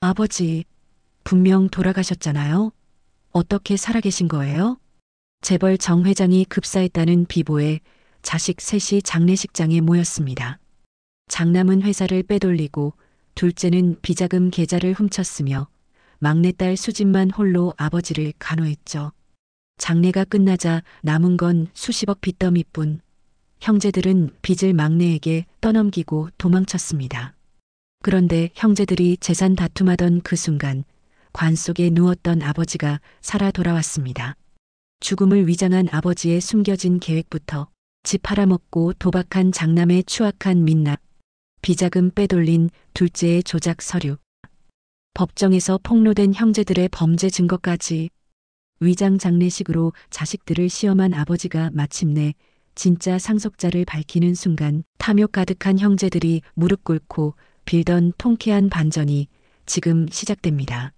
아버지, 분명 돌아가셨잖아요? 어떻게 살아계신 거예요? 재벌 정 회장이 급사했다는 비보에 자식 셋이 장례식장에 모였습니다. 장남은 회사를 빼돌리고 둘째는 비자금 계좌를 훔쳤으며 막내딸 수진만 홀로 아버지를 간호했죠. 장례가 끝나자 남은 건 수십억 빚더미뿐. 형제들은 빚을 막내에게 떠넘기고 도망쳤습니다. 그런데 형제들이 재산 다툼하던 그 순간 관 속에 누웠던 아버지가 살아 돌아왔습니다. 죽음을 위장한 아버지의 숨겨진 계획부터 집 팔아먹고 도박한 장남의 추악한 민낯, 비자금 빼돌린 둘째의 조작 서류, 법정에서 폭로된 형제들의 범죄 증거까지 위장 장례식으로 자식들을 시험한 아버지가 마침내 진짜 상속자를 밝히는 순간 탐욕 가득한 형제들이 무릎 꿇고 빌던 통쾌한 반전이 지금 시작됩니다.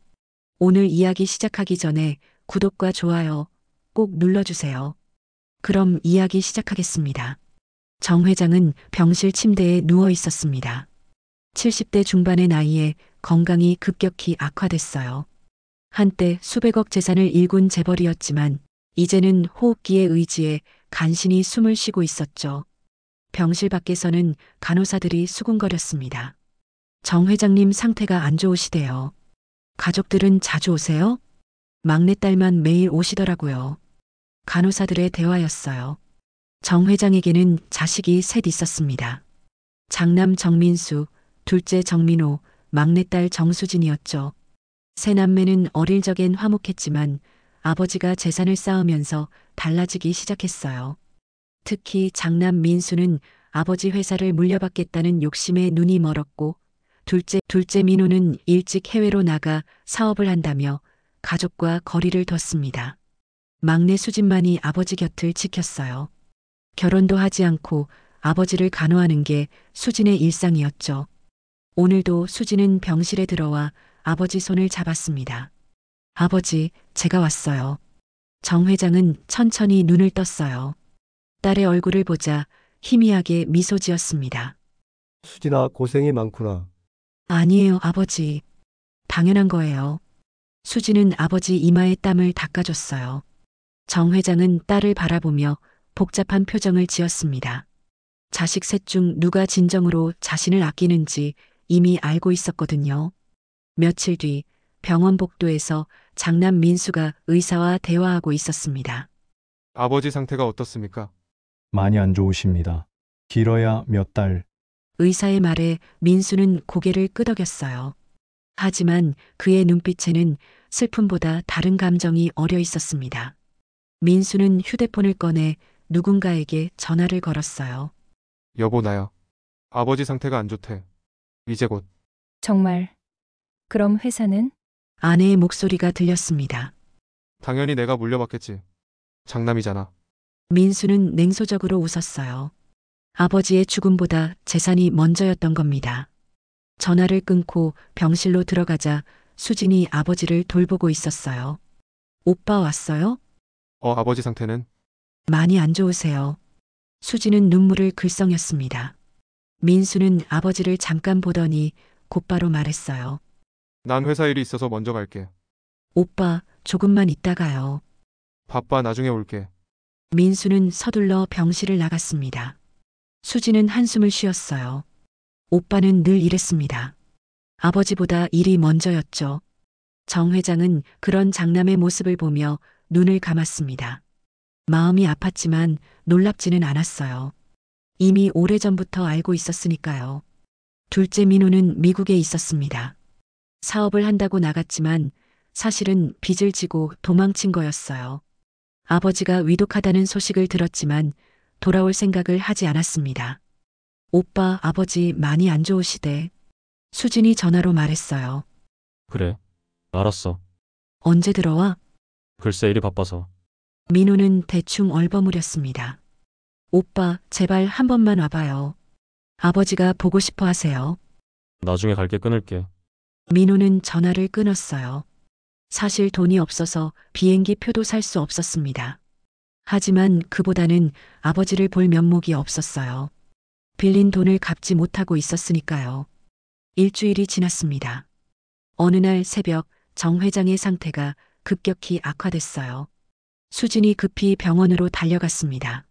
오늘 이야기 시작하기 전에 구독과 좋아요 꼭 눌러주세요. 그럼 이야기 시작하겠습니다. 정 회장은 병실 침대에 누워 있었습니다. 70대 중반의 나이에 건강이 급격히 악화됐어요. 한때 수백억 재산을 일군 재벌이었지만 이제는 호흡기의 의지에 간신히 숨을 쉬고 있었죠. 병실 밖에서는 간호사들이 수군거렸습니다. 정 회장님 상태가 안 좋으시대요. 가족들은 자주 오세요? 막내딸만 매일 오시더라고요. 간호사들의 대화였어요. 정 회장에게는 자식이 셋 있었습니다. 장남 정민수, 둘째 정민호, 막내딸 정수진이었죠. 세 남매는 어릴 적엔 화목했지만 아버지가 재산을 쌓으면서 달라지기 시작했어요. 특히 장남 민수는 아버지 회사를 물려받겠다는 욕심에 눈이 멀었고 둘째 민호는 일찍 해외로 나가 사업을 한다며 가족과 거리를 뒀습니다. 막내 수진만이 아버지 곁을 지켰어요. 결혼도 하지 않고 아버지를 간호하는 게 수진의 일상이었죠. 오늘도 수진은 병실에 들어와 아버지 손을 잡았습니다. 아버지, 제가 왔어요. 정 회장은 천천히 눈을 떴어요. 딸의 얼굴을 보자 희미하게 미소 지었습니다. 수진아, 고생이 많구나. 아니에요, 아버지. 당연한 거예요. 수진은 아버지 이마에 땀을 닦아줬어요. 정 회장은 딸을 바라보며 복잡한 표정을 지었습니다. 자식 셋 중 누가 진정으로 자신을 아끼는지 이미 알고 있었거든요. 며칠 뒤 병원 복도에서 장남 민수가 의사와 대화하고 있었습니다. 아버지 상태가 어떻습니까? 많이 안 좋으십니다. 길어야 몇 달. 의사의 말에 민수는 고개를 끄덕였어요. 하지만 그의 눈빛에는 슬픔보다 다른 감정이 어려 있었습니다. 민수는 휴대폰을 꺼내 누군가에게 전화를 걸었어요. 여보, 나야. 아버지 상태가 안 좋대. 이제 곧. 정말. 그럼 회사는? 아내의 목소리가 들렸습니다. 당연히 내가 물려받겠지. 장남이잖아. 민수는 냉소적으로 웃었어요. 아버지의 죽음보다 재산이 먼저였던 겁니다. 전화를 끊고 병실로 들어가자 수진이 아버지를 돌보고 있었어요. 오빠 왔어요? 아버지 상태는? 많이 안 좋으세요. 수진은 눈물을 글썽였습니다. 민수는 아버지를 잠깐 보더니 곧바로 말했어요. 난 회사 일이 있어서 먼저 갈게. 오빠, 조금만 있다가요. 바빠, 나중에 올게. 민수는 서둘러 병실을 나갔습니다. 수진은 한숨을 쉬었어요. 오빠는 늘 이랬습니다. 아버지보다 일이 먼저였죠. 정 회장은 그런 장남의 모습을 보며 눈을 감았습니다. 마음이 아팠지만 놀랍지는 않았어요. 이미 오래전부터 알고 있었으니까요. 둘째 민호는 미국에 있었습니다. 사업을 한다고 나갔지만 사실은 빚을 지고 도망친 거였어요. 아버지가 위독하다는 소식을 들었지만 돌아올 생각을 하지 않았습니다. 오빠, 아버지 많이 안 좋으시대. 수진이 전화로 말했어요. 그래, 알았어. 언제 들어와? 글쎄 일이 바빠서. 민호는 대충 얼버무렸습니다. 오빠, 제발 한 번만 와봐요. 아버지가 보고 싶어 하세요. 나중에 갈게 끊을게. 민호는 전화를 끊었어요. 사실 돈이 없어서 비행기 표도 살 수 없었습니다. 하지만 그보다는 아버지를 볼 면목이 없었어요. 빌린 돈을 갚지 못하고 있었으니까요. 일주일이 지났습니다. 어느 날 새벽 정 회장의 상태가 급격히 악화됐어요. 수진이 급히 병원으로 달려갔습니다.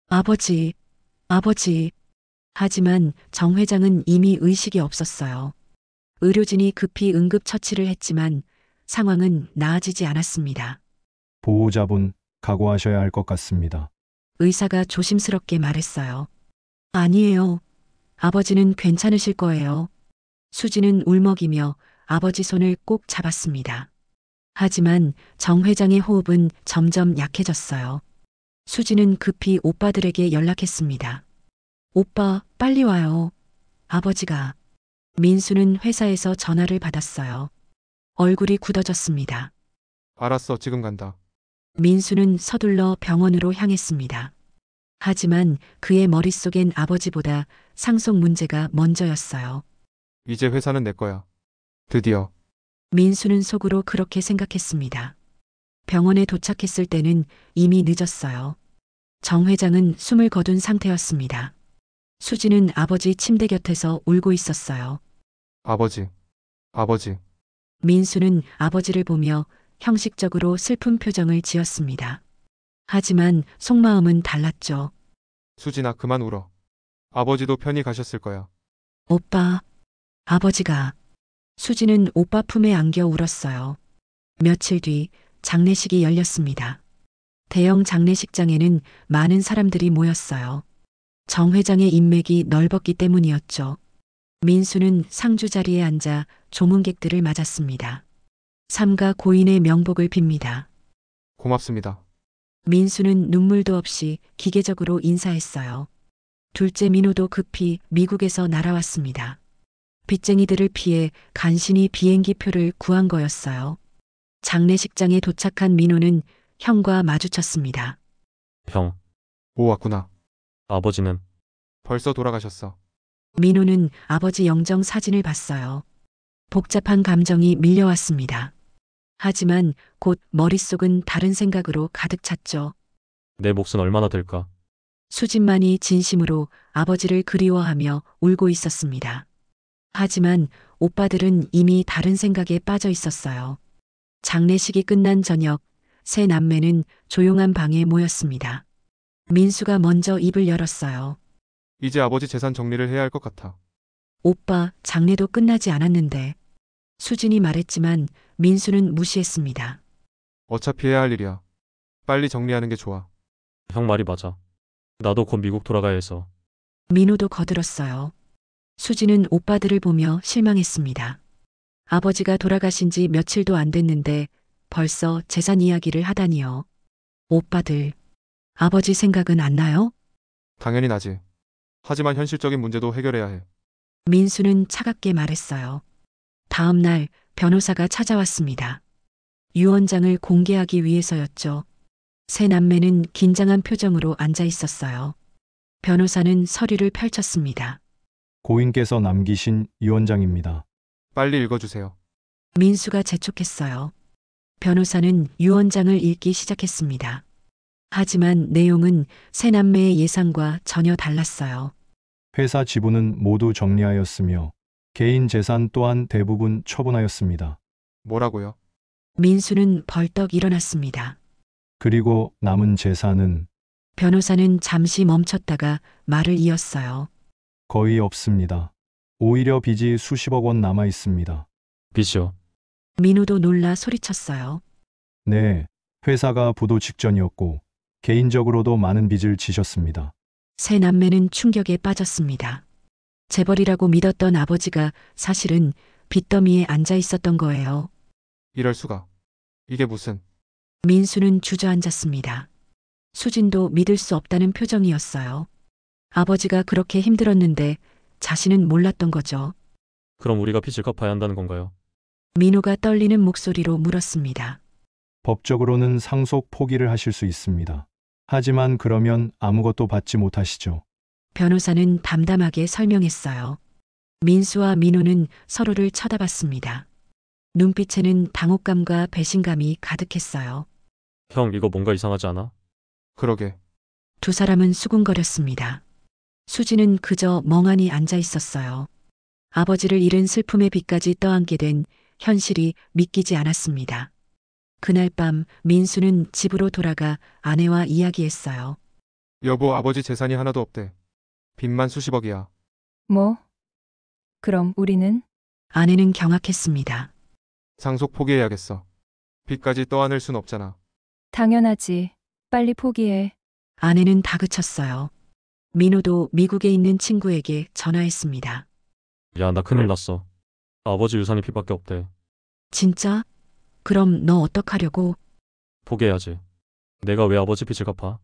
아버지, 아버지. 하지만 정 회장은 이미 의식이 없었어요. 의료진이 급히 응급처치를 했지만 상황은 나아지지 않았습니다. 보호자분, 각오하셔야 할 것 같습니다. 의사가 조심스럽게 말했어요. 아니에요. 아버지는 괜찮으실 거예요. 수지는 울먹이며 아버지 손을 꼭 잡았습니다. 하지만 정 회장의 호흡은 점점 약해졌어요. 수지는 급히 오빠들에게 연락했습니다. 오빠, 빨리 와요. 아버지가. 민수는 회사에서 전화를 받았어요. 얼굴이 굳어졌습니다. 알았어, 지금 간다. 민수는 서둘러 병원으로 향했습니다. 하지만 그의 머릿속엔 아버지보다 상속 문제가 먼저였어요. 이제 회사는 내 거야. 드디어. 민수는 속으로 그렇게 생각했습니다. 병원에 도착했을 때는 이미 늦었어요. 정 회장은 숨을 거둔 상태였습니다. 수지는 아버지 침대 곁에서 울고 있었어요. 아버지. 아버지. 민수는 아버지를 보며 형식적으로 슬픈 표정을 지었습니다. 하지만 속마음은 달랐죠. 수진아, 그만 울어. 아버지도 편히 가셨을 거야. 오빠, 아버지가. 수지는 오빠 품에 안겨 울었어요. 며칠 뒤 장례식이 열렸습니다. 대형 장례식장에는 많은 사람들이 모였어요. 정 회장의 인맥이 넓었기 때문이었죠. 민수는 상주 자리에 앉아 조문객들을 맞았습니다. 삼가 고인의 명복을 빕니다. 고맙습니다. 민수는 눈물도 없이 기계적으로 인사했어요. 둘째 민호도 급히 미국에서 날아왔습니다. 빚쟁이들을 피해 간신히 비행기표를 구한 거였어요. 장례식장에 도착한 민호는 형과 마주쳤습니다. 형, 오, 왔구나. 아버지는 벌써 돌아가셨어. 민호는 아버지 영정 사진을 봤어요. 복잡한 감정이 밀려왔습니다. 하지만 곧 머릿속은 다른 생각으로 가득 찼죠. 내 몫은 얼마나 될까? 수진만이 진심으로 아버지를 그리워하며 울고 있었습니다. 하지만 오빠들은 이미 다른 생각에 빠져 있었어요. 장례식이 끝난 저녁, 세 남매는 조용한 방에 모였습니다. 민수가 먼저 입을 열었어요. 이제 아버지 재산 정리를 해야 할 것 같아. 오빠, 장례도 끝나지 않았는데. 수진이 말했지만 민수는 무시했습니다. 어차피 해야 할 일이야. 빨리 정리하는 게 좋아. 형 말이 맞아. 나도 곧 미국 돌아가야 해서. 민호도 거들었어요. 수지는 오빠들을 보며 실망했습니다. 아버지가 돌아가신 지 며칠도 안 됐는데 벌써 재산 이야기를 하다니요. 오빠들, 아버지 생각은 안 나요? 당연히 나지. 하지만 현실적인 문제도 해결해야 해. 민수는 차갑게 말했어요. 다음 날 변호사가 찾아왔습니다. 유언장을 공개하기 위해서였죠. 세 남매는 긴장한 표정으로 앉아 있었어요. 변호사는 서류를 펼쳤습니다. 고인께서 남기신 유언장입니다. 빨리 읽어주세요. 민수가 재촉했어요. 변호사는 유언장을 읽기 시작했습니다. 하지만 내용은 세 남매의 예상과 전혀 달랐어요. 회사 지분은 모두 정리하였으며 개인 재산 또한 대부분 처분하였습니다. 뭐라고요? 민수는 벌떡 일어났습니다. 그리고 남은 재산은 변호사는 잠시 멈췄다가 말을 이었어요. 거의 없습니다. 오히려 빚이 수십억 원 남아 있습니다. 빚이요. 민호도 놀라 소리쳤어요. 네, 회사가 부도 직전이었고 개인적으로도 많은 빚을 지셨습니다. 세 남매는 충격에 빠졌습니다. 재벌이라고 믿었던 아버지가 사실은 빚더미에 앉아 있었던 거예요. 이럴 수가. 이게 무슨. 민수는 주저앉았습니다. 수진도 믿을 수 없다는 표정이었어요. 아버지가 그렇게 힘들었는데 자신은 몰랐던 거죠. 그럼 우리가 빚을 갚아야 한다는 건가요? 민호가 떨리는 목소리로 물었습니다. 법적으로는 상속 포기를 하실 수 있습니다. 하지만 그러면 아무것도 받지 못하시죠. 변호사는 담담하게 설명했어요. 민수와 민호는 서로를 쳐다봤습니다. 눈빛에는 당혹감과 배신감이 가득했어요. 형, 이거 뭔가 이상하지 않아? 그러게. 두 사람은 수군거렸습니다. 수지는 그저 멍하니 앉아 있었어요. 아버지를 잃은 슬픔의 빚까지 떠안게 된 현실이 믿기지 않았습니다. 그날 밤 민수는 집으로 돌아가 아내와 이야기했어요. 여보, 아버지 재산이 하나도 없대. 빚만 수십억이야. 뭐? 그럼 우리는? 아내는 경악했습니다. 상속 포기해야겠어. 빚까지 떠안을 순 없잖아. 당연하지. 빨리 포기해. 아내는 다그쳤어요. 민호도 미국에 있는 친구에게 전화했습니다. 야, 나 큰일 났어. 아버지 유산이 빚밖에 없대. 진짜? 그럼 너 어떡하려고? 포기해야지. 내가 왜 아버지 빚을 갚아?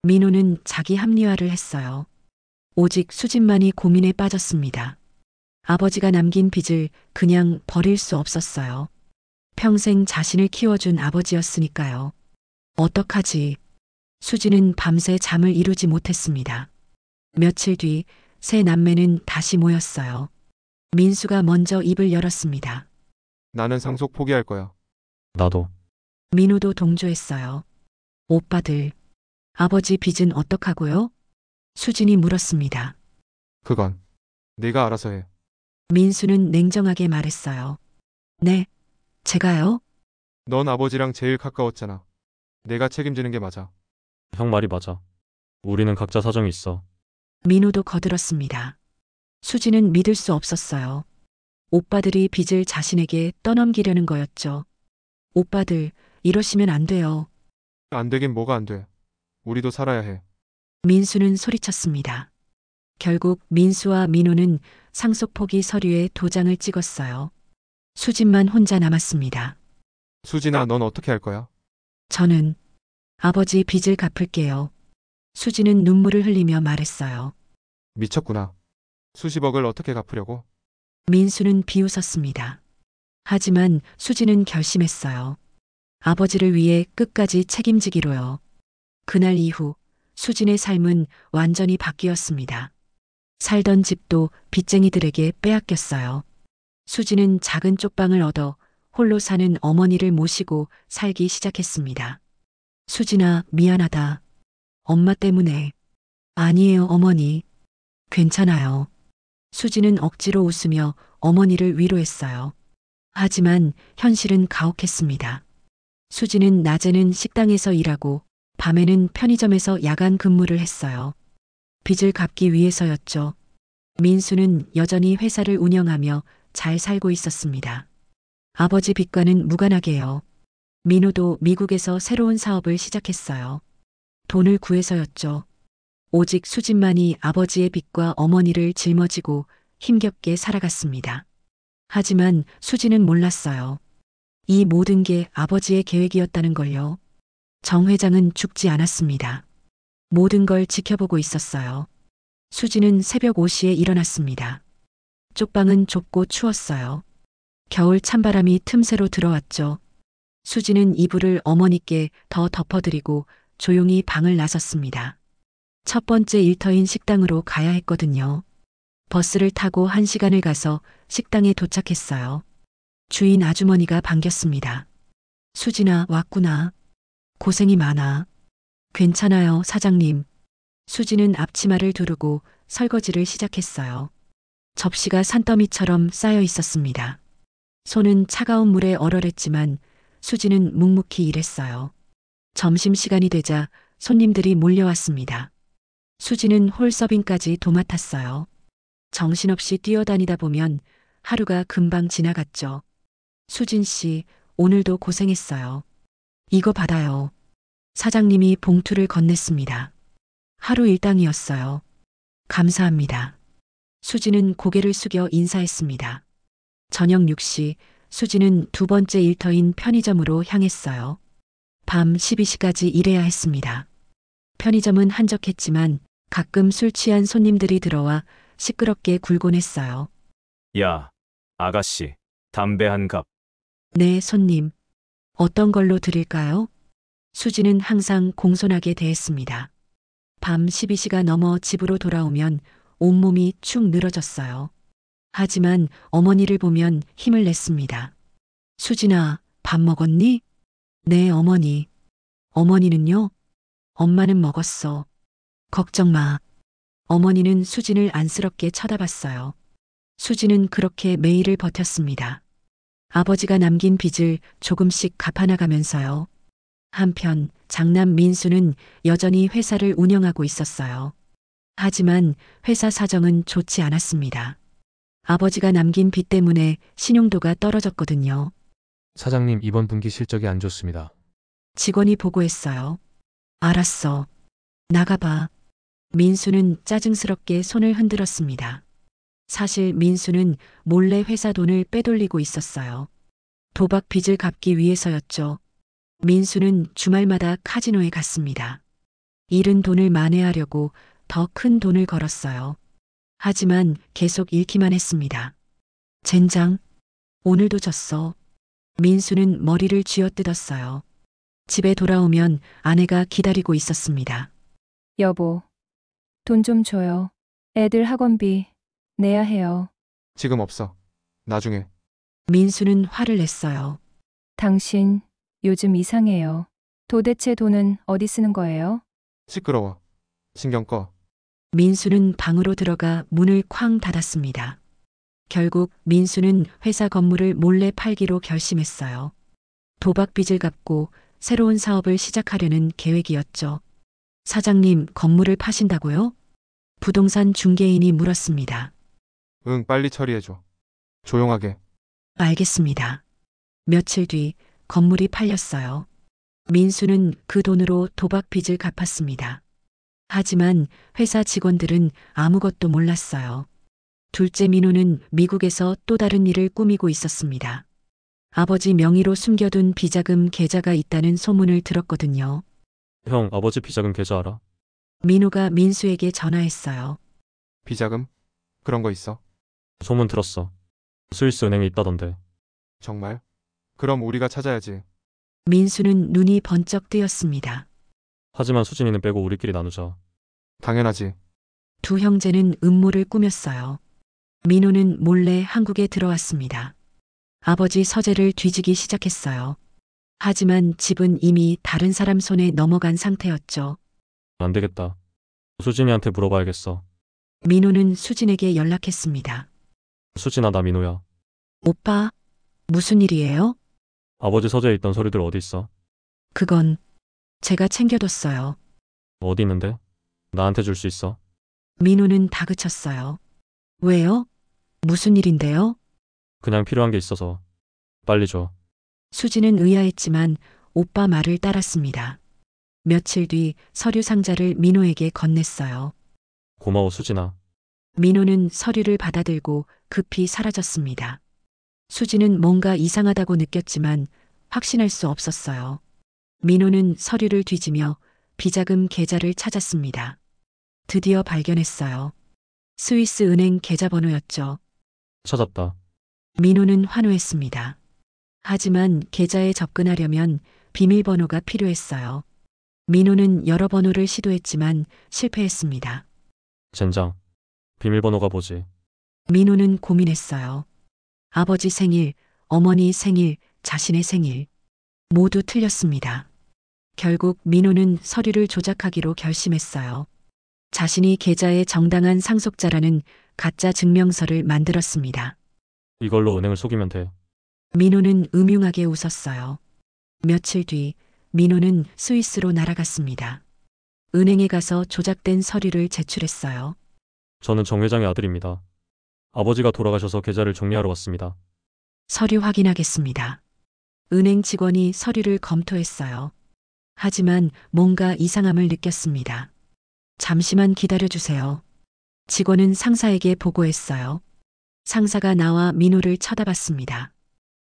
민호는 자기 합리화를 했어요. 오직 수진만이 고민에 빠졌습니다. 아버지가 남긴 빚을 그냥 버릴 수 없었어요. 평생 자신을 키워준 아버지였으니까요. 어떡하지? 수진은 밤새 잠을 이루지 못했습니다. 며칠 뒤 세 남매는 다시 모였어요. 민수가 먼저 입을 열었습니다. 나는 상속 포기할 거야. 나도. 민호도 동조했어요. 오빠들, 아버지 빚은 어떡하고요? 수진이 물었습니다. 그건 네가 알아서 해. 민수는 냉정하게 말했어요. 네, 제가요? 넌 아버지랑 제일 가까웠잖아. 내가 책임지는 게 맞아. 형 말이 맞아. 우리는 각자 사정이 있어. 민호도 거들었습니다. 수진은 믿을 수 없었어요. 오빠들이 빚을 자신에게 떠넘기려는 거였죠. 오빠들, 이러시면 안 돼요. 안 되긴 뭐가 안 돼. 우리도 살아야 해. 민수는 소리쳤습니다. 결국 민수와 민호는 상속 포기 서류에 도장을 찍었어요. 수진만 혼자 남았습니다. 수진아, 넌 어떻게 할 거야? 저는 아버지 빚을 갚을게요. 수진은 눈물을 흘리며 말했어요. 미쳤구나. 수십억을 어떻게 갚으려고? 민수는 비웃었습니다. 하지만 수진은 결심했어요. 아버지를 위해 끝까지 책임지기로요. 그날 이후 수진의 삶은 완전히 바뀌었습니다. 살던 집도 빚쟁이들에게 빼앗겼어요. 수진은 작은 쪽방을 얻어 홀로 사는 어머니를 모시고 살기 시작했습니다. 수진아, 미안하다. 엄마 때문에. 아니에요, 어머니. 괜찮아요. 수진은 억지로 웃으며 어머니를 위로했어요. 하지만 현실은 가혹했습니다. 수진은 낮에는 식당에서 일하고 밤에는 편의점에서 야간 근무를 했어요. 빚을 갚기 위해서였죠. 민수는 여전히 회사를 운영하며 잘 살고 있었습니다. 아버지 빚과는 무관하게요. 민호도 미국에서 새로운 사업을 시작했어요. 돈을 구해서였죠. 오직 수진만이 아버지의 빚과 어머니를 짊어지고 힘겹게 살아갔습니다. 하지만 수진은 몰랐어요. 이 모든 게 아버지의 계획이었다는 걸요. 정 회장은 죽지 않았습니다. 모든 걸 지켜보고 있었어요. 수진은 새벽 5시에 일어났습니다. 쪽방은 좁고 추웠어요. 겨울 찬바람이 틈새로 들어왔죠. 수진은 이불을 어머니께 더 덮어드리고 조용히 방을 나섰습니다. 첫 번째 일터인 식당으로 가야 했거든요. 버스를 타고 1시간을 가서 식당에 도착했어요. 주인 아주머니가 반겼습니다. 수진아, 왔구나. 고생이 많아. 괜찮아요, 사장님. 수진은 앞치마를 두르고 설거지를 시작했어요. 접시가 산더미처럼 쌓여 있었습니다. 손은 차가운 물에 얼얼했지만 수진은 묵묵히 일했어요. 점심시간이 되자 손님들이 몰려왔습니다. 수진은 홀서빙까지 도맡았어요. 정신없이 뛰어다니다 보면 하루가 금방 지나갔죠. 수진 씨, 오늘도 고생했어요. 이거 받아요. 사장님이 봉투를 건넸습니다. 하루 일당이었어요. 감사합니다. 수진은 고개를 숙여 인사했습니다. 저녁 6시, 수진은 두 번째 일터인 편의점으로 향했어요. 밤 12시까지 일해야 했습니다. 편의점은 한적했지만 가끔 술 취한 손님들이 들어와 시끄럽게 굴곤 했어요. 야, 아가씨, 담배 한 갑. 네, 손님. 어떤 걸로 드릴까요? 수진은 항상 공손하게 대했습니다. 밤 12시가 넘어 집으로 돌아오면 온몸이 축 늘어졌어요. 하지만 어머니를 보면 힘을 냈습니다. 수진아, 밥 먹었니? 네, 어머니. 어머니는요? 엄마는 먹었어. 걱정 마. 어머니는 수진을 안쓰럽게 쳐다봤어요. 수진은 그렇게 매일을 버텼습니다. 아버지가 남긴 빚을 조금씩 갚아나가면서요. 한편 장남 민수는 여전히 회사를 운영하고 있었어요. 하지만 회사 사정은 좋지 않았습니다. 아버지가 남긴 빚 때문에 신용도가 떨어졌거든요. 사장님, 이번 분기 실적이 안 좋습니다. 직원이 보고했어요. 알았어. 나가봐. 민수는 짜증스럽게 손을 흔들었습니다. 사실 민수는 몰래 회사 돈을 빼돌리고 있었어요. 도박 빚을 갚기 위해서였죠. 민수는 주말마다 카지노에 갔습니다. 잃은 돈을 만회하려고 더 큰 돈을 걸었어요. 하지만 계속 잃기만 했습니다. 젠장, 오늘도 졌어. 민수는 머리를 쥐어뜯었어요. 집에 돌아오면 아내가 기다리고 있었습니다. 여보, 돈 좀 줘요. 애들 학원비 내야 해요. 지금 없어. 나중에. 민수는 화를 냈어요. 당신 요즘 이상해요. 도대체 돈은 어디 쓰는 거예요? 시끄러워. 신경 꺼. 민수는 방으로 들어가 문을 쾅 닫았습니다. 결국 민수는 회사 건물을 몰래 팔기로 결심했어요. 도박 빚을 갚고 새로운 사업을 시작하려는 계획이었죠. 사장님, 건물을 파신다고요? 부동산 중개인이 물었습니다. 응, 빨리 처리해줘. 조용하게. 알겠습니다. 며칠 뒤 건물이 팔렸어요. 민수는 그 돈으로 도박 빚을 갚았습니다. 하지만 회사 직원들은 아무것도 몰랐어요. 둘째 민호는 미국에서 또 다른 일을 꾸미고 있었습니다. 아버지 명의로 숨겨둔 비자금 계좌가 있다는 소문을 들었거든요. 형, 아버지 비자금 계좌 알아? 민호가 민수에게 전화했어요. 비자금? 그런 거 있어? 소문 들었어. 스위스 은행에 있다던데. 정말? 그럼 우리가 찾아야지. 민수는 눈이 번쩍 뜨였습니다. 하지만 수진이는 빼고 우리끼리 나누자. 당연하지. 두 형제는 음모를 꾸몄어요. 민호는 몰래 한국에 들어왔습니다. 아버지 서재를 뒤지기 시작했어요. 하지만 집은 이미 다른 사람 손에 넘어간 상태였죠. 안 되겠다. 수진이한테 물어봐야겠어. 민호는 수진에게 연락했습니다. 수진아, 나 민호야. 오빠, 무슨 일이에요? 아버지 서재에 있던 서류들 어디 있어? 그건 제가 챙겨뒀어요. 어디 있는데? 나한테 줄 수 있어? 민호는 다그쳤어요. 왜요? 무슨 일인데요? 그냥 필요한 게 있어서. 빨리 줘. 수진은 의아했지만 오빠 말을 따랐습니다. 며칠 뒤 서류 상자를 민호에게 건넸어요. 고마워, 수진아. 민호는 서류를 받아들고 급히 사라졌습니다. 수진은 뭔가 이상하다고 느꼈지만 확신할 수 없었어요. 민호는 서류를 뒤지며 비자금 계좌를 찾았습니다. 드디어 발견했어요. 스위스 은행 계좌번호였죠. 찾았다. 민호는 환호했습니다. 하지만 계좌에 접근하려면 비밀번호가 필요했어요. 민호는 여러 번호를 시도했지만 실패했습니다. 젠장. 비밀번호가 뭐지? 민호는 고민했어요. 아버지 생일, 어머니 생일, 자신의 생일. 모두 틀렸습니다. 결국 민호는 서류를 조작하기로 결심했어요. 자신이 계좌의 정당한 상속자라는 가짜 증명서를 만들었습니다. 이걸로 은행을 속이면 돼. 민호는 음흉하게 웃었어요. 며칠 뒤 민호는 스위스로 날아갔습니다. 은행에 가서 조작된 서류를 제출했어요. 저는 정 회장의 아들입니다. 아버지가 돌아가셔서 계좌를 정리하러 왔습니다. 서류 확인하겠습니다. 은행 직원이 서류를 검토했어요. 하지만 뭔가 이상함을 느꼈습니다. 잠시만 기다려주세요. 직원은 상사에게 보고했어요. 상사가 나와 민호를 쳐다봤습니다.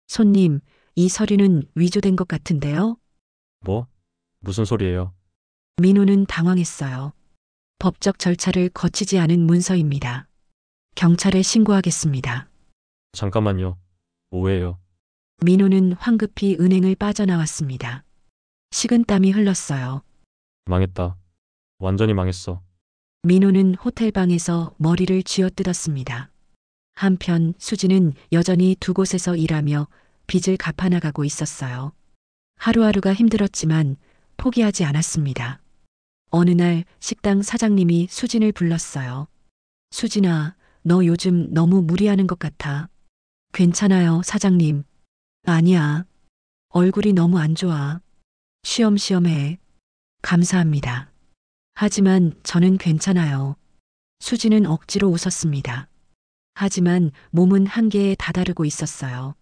손님, 이 서류는 위조된 것 같은데요? 뭐? 무슨 소리예요? 민호는 당황했어요. 법적 절차를 거치지 않은 문서입니다. 경찰에 신고하겠습니다. 잠깐만요. 오해예요. 민호는 황급히 은행을 빠져나왔습니다. 식은땀이 흘렀어요. 망했다. 완전히 망했어. 민호는 호텔방에서 머리를 쥐어뜯었습니다. 한편 수지는 여전히 두 곳에서 일하며 빚을 갚아나가고 있었어요. 하루하루가 힘들었지만 포기하지 않았습니다. 어느 날 식당 사장님이 수진을 불렀어요. 수진아, 너 요즘 너무 무리하는 것 같아. 괜찮아요, 사장님. 아니야. 얼굴이 너무 안 좋아. 쉬엄쉬엄해. 감사합니다. 하지만 저는 괜찮아요. 수지는 억지로 웃었습니다. 하지만 몸은 한계에 다다르고 있었어요.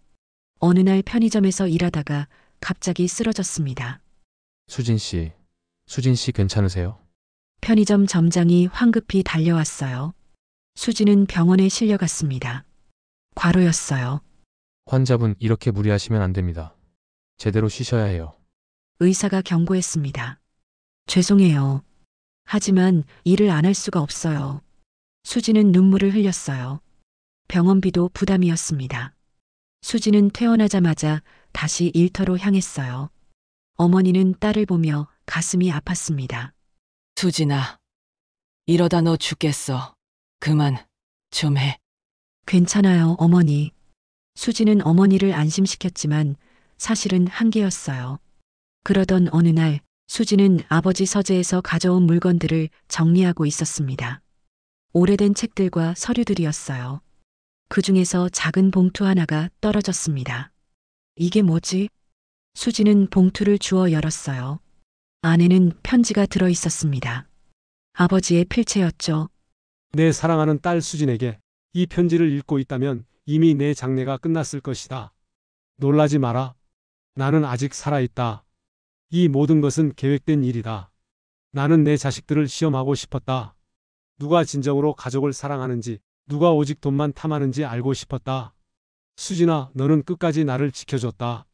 어느 날 편의점에서 일하다가 갑자기 쓰러졌습니다. 수진 씨 괜찮으세요? 편의점 점장이 황급히 달려왔어요. 수지는 병원에 실려갔습니다. 과로였어요. 환자분 이렇게 무리하시면 안 됩니다. 제대로 쉬셔야 해요. 의사가 경고했습니다. 죄송해요. 하지만 일을 안 할 수가 없어요. 수지는 눈물을 흘렸어요. 병원비도 부담이었습니다. 수지는 퇴원하자마자 다시 일터로 향했어요. 어머니는 딸을 보며 가슴이 아팠습니다. 수진아, 이러다 너 죽겠어. 그만 좀 해. 괜찮아요, 어머니. 수지는 어머니를 안심시켰지만 사실은 한계였어요. 그러던 어느 날 수지는 아버지 서재에서 가져온 물건들을 정리하고 있었습니다. 오래된 책들과 서류들이었어요. 그 중에서 작은 봉투 하나가 떨어졌습니다. 이게 뭐지? 수지는 봉투를 주워 열었어요. 안에는 편지가 들어 있었습니다. 아버지의 필체였죠. 내 사랑하는 딸 수진에게 이 편지를 읽고 있다면 이미 내 장래가 끝났을 것이다. 놀라지 마라. 나는 아직 살아있다. 이 모든 것은 계획된 일이다. 나는 내 자식들을 시험하고 싶었다. 누가 진정으로 가족을 사랑하는지, 누가 오직 돈만 탐하는지 알고 싶었다. 수진아, 너는 끝까지 나를 지켜줬다.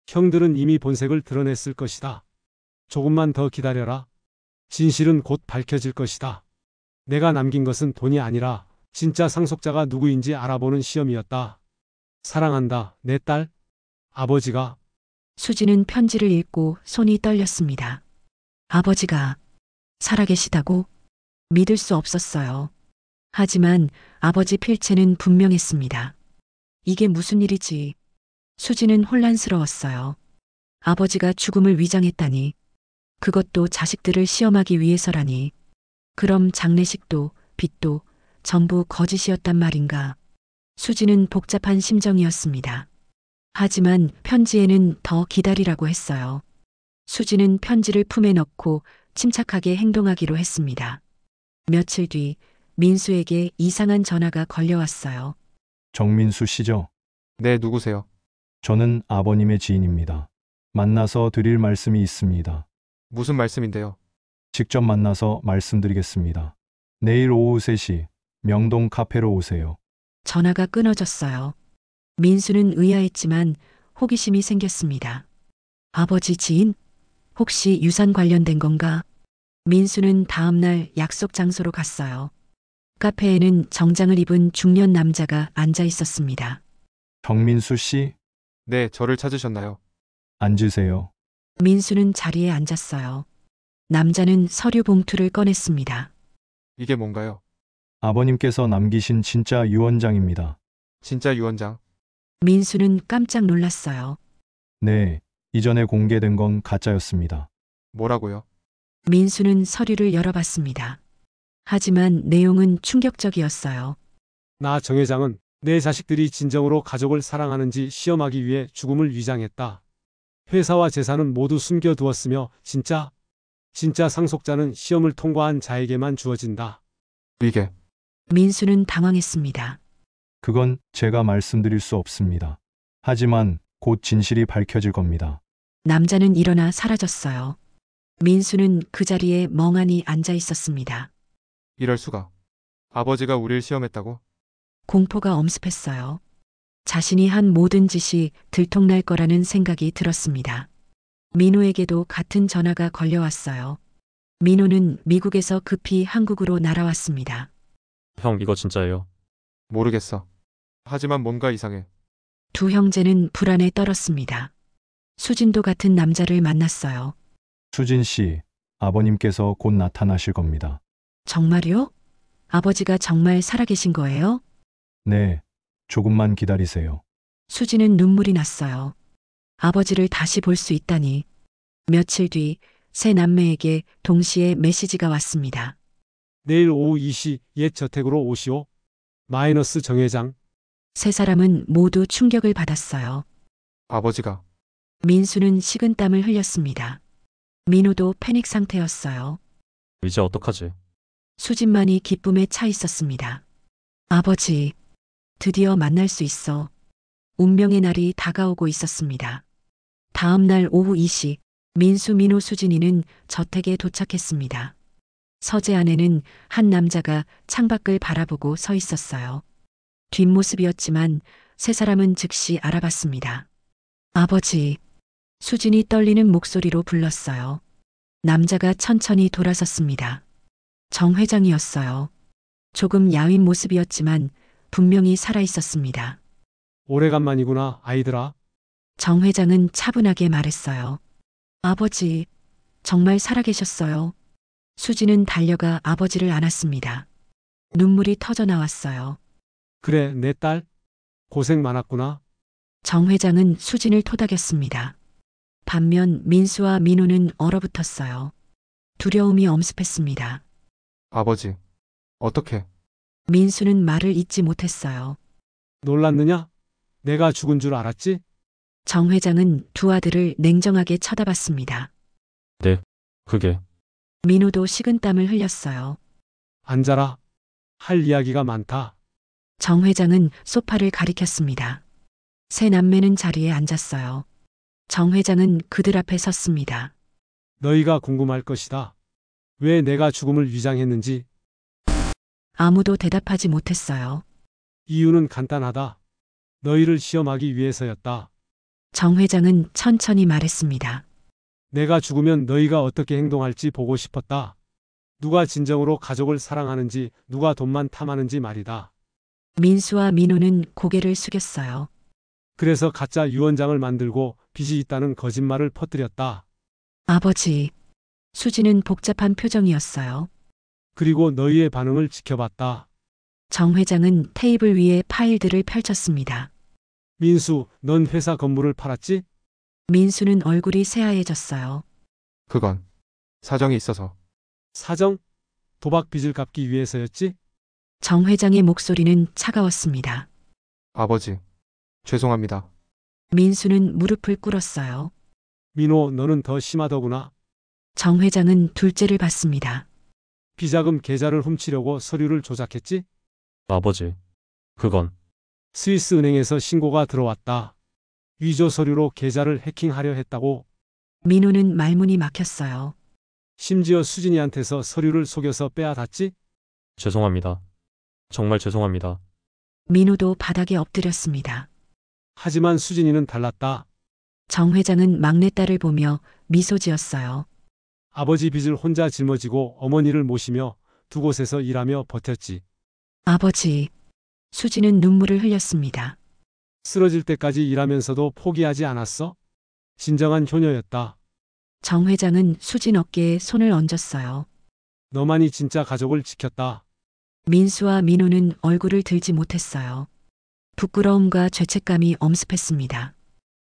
형들은 이미 본색을 드러냈을 것이다. 조금만 더 기다려라. 진실은 곧 밝혀질 것이다. 내가 남긴 것은 돈이 아니라 진짜 상속자가 누구인지 알아보는 시험이었다. 사랑한다, 내 딸. 아버지가. 수지는 편지를 읽고 손이 떨렸습니다. 아버지가 살아계시다고? 믿을 수 없었어요. 하지만 아버지 필체는 분명했습니다. 이게 무슨 일이지? 수지는 혼란스러웠어요. 아버지가 죽음을 위장했다니. 그것도 자식들을 시험하기 위해서라니. 그럼 장례식도 빚도 전부 거짓이었단 말인가? 수지는 복잡한 심정이었습니다. 하지만 편지에는 더 기다리라고 했어요. 수지는 편지를 품에 넣고 침착하게 행동하기로 했습니다. 며칠 뒤 민수에게 이상한 전화가 걸려왔어요. 정민수 씨죠? 네, 누구세요? 저는 아버님의 지인입니다. 만나서 드릴 말씀이 있습니다. 무슨 말씀인데요? 직접 만나서 말씀드리겠습니다. 내일 오후 3시 명동 카페로 오세요. 전화가 끊어졌어요. 민수는 의아했지만 호기심이 생겼습니다. 아버지 지인? 혹시 유산 관련된 건가? 민수는 다음날 약속 장소로 갔어요. 카페에는 정장을 입은 중년 남자가 앉아 있었습니다. 정민수 씨, 네, 저를 찾으셨나요? 앉으세요. 민수는 자리에 앉았어요. 남자는 서류 봉투를 꺼냈습니다. 이게 뭔가요? 아버님께서 남기신 진짜 유언장입니다. 진짜 유언장. 민수는 깜짝 놀랐어요. 네, 이전에 공개된 건 가짜였습니다. 뭐라고요? 민수는 서류를 열어봤습니다. 하지만 내용은 충격적이었어요. 나 정 회장은 내 자식들이 진정으로 가족을 사랑하는지 시험하기 위해 죽음을 위장했다. 회사와 재산은 모두 숨겨두었으며 진짜 상속자는 시험을 통과한 자에게만 주어진다. 이게 민수는 당황했습니다. 그건 제가 말씀드릴 수 없습니다. 하지만 곧 진실이 밝혀질 겁니다. 남자는 일어나 사라졌어요. 민수는 그 자리에 멍하니 앉아 있었습니다. 이럴 수가. 아버지가 우릴 시험했다고? 공포가 엄습했어요. 자신이 한 모든 짓이 들통날 거라는 생각이 들었습니다. 민호에게도 같은 전화가 걸려왔어요. 민호는 미국에서 급히 한국으로 날아왔습니다. 형, 이거 진짜예요? 모르겠어. 하지만 뭔가 이상해. 두 형제는 불안에 떨었습니다. 수진도 같은 남자를 만났어요. 수진 씨, 아버님께서 곧 나타나실 겁니다. 정말요? 아버지가 정말 살아계신 거예요? 네, 조금만 기다리세요. 수지는 눈물이 났어요. 아버지를 다시 볼 수 있다니. 며칠 뒤 세 남매에게 동시에 메시지가 왔습니다. 내일 오후 2시 옛 저택으로 오시오. 마이너스 정 회장. 세 사람은 모두 충격을 받았어요. 아버지가 민수는 식은땀을 흘렸습니다. 민호도 패닉 상태였어요. 이제 어떡하지? 수진만이 기쁨에 차 있었습니다. 아버지, 드디어 만날 수 있어. 운명의 날이 다가오고 있었습니다. 다음 날 오후 2시, 민수, 민호, 수진이는 저택에 도착했습니다. 서재 안에는 한 남자가 창밖을 바라보고 서 있었어요. 뒷모습이었지만 세 사람은 즉시 알아봤습니다. 아버지, 수진이 떨리는 목소리로 불렀어요. 남자가 천천히 돌아섰습니다. 정 회장이었어요. 조금 야윈 모습이었지만 분명히 살아있었습니다. 오래간만이구나, 아이들아. 정 회장은 차분하게 말했어요. 아버지, 정말 살아계셨어요. 수지는 달려가 아버지를 안았습니다. 눈물이 터져 나왔어요. 그래, 내 딸. 고생 많았구나. 정 회장은 수진을 토닥였습니다. 반면 민수와 민호는 얼어붙었어요. 두려움이 엄습했습니다. 아버지, 어떻게? 민수는 말을 잇지 못했어요. 놀랐느냐? 내가 죽은 줄 알았지? 정 회장은 두 아들을 냉정하게 쳐다봤습니다. 그게 민호도 식은땀을 흘렸어요. 앉아라. 할 이야기가 많다. 정 회장은 소파를 가리켰습니다. 세 남매는 자리에 앉았어요. 정 회장은 그들 앞에 섰습니다. 너희가 궁금할 것이다. 왜 내가 죽음을 위장했는지. 아무도 대답하지 못했어요. 이유는 간단하다. 너희를 시험하기 위해서였다. 정 회장은 천천히 말했습니다. 내가 죽으면 너희가 어떻게 행동할지 보고 싶었다. 누가 진정으로 가족을 사랑하는지, 누가 돈만 탐하는지 말이다. 민수와 민호는 고개를 숙였어요. 그래서 가짜 유언장을 만들고 빚이 있다는 거짓말을 퍼뜨렸다. 아버지, 수지는 복잡한 표정이었어요. 그리고 너희의 반응을 지켜봤다. 정 회장은 테이블 위에 파일들을 펼쳤습니다. 민수, 넌 회사 건물을 팔았지? 민수는 얼굴이 새하얘졌어요. 그건 사정이 있어서. 사정? 도박 빚을 갚기 위해서였지? 정 회장의 목소리는 차가웠습니다. 아버지, 죄송합니다. 민수는 무릎을 꿇었어요. 민호, 너는 더 심하더구나. 정 회장은 둘째를 봤습니다. 비자금 계좌를 훔치려고 서류를 조작했지? 아버지. 그건 스위스 은행에서 신고가 들어왔다. 위조 서류로 계좌를 해킹하려 했다고. 민호는 말문이 막혔어요. 심지어 수진이한테서 서류를 속여서 빼앗았지? 죄송합니다. 정말 죄송합니다. 민호도 바닥에 엎드렸습니다. 하지만 수진이는 달랐다. 정 회장은 막내딸을 보며 미소 지었어요. 아버지 빚을 혼자 짊어지고 어머니를 모시며 두 곳에서 일하며 버텼지. 아버지, 수지는 눈물을 흘렸습니다. 쓰러질 때까지 일하면서도 포기하지 않았어? 진정한 효녀였다. 정 회장은 수진 어깨에 손을 얹었어요. 너만이 진짜 가족을 지켰다. 민수와 민호는 얼굴을 들지 못했어요. 부끄러움과 죄책감이 엄습했습니다.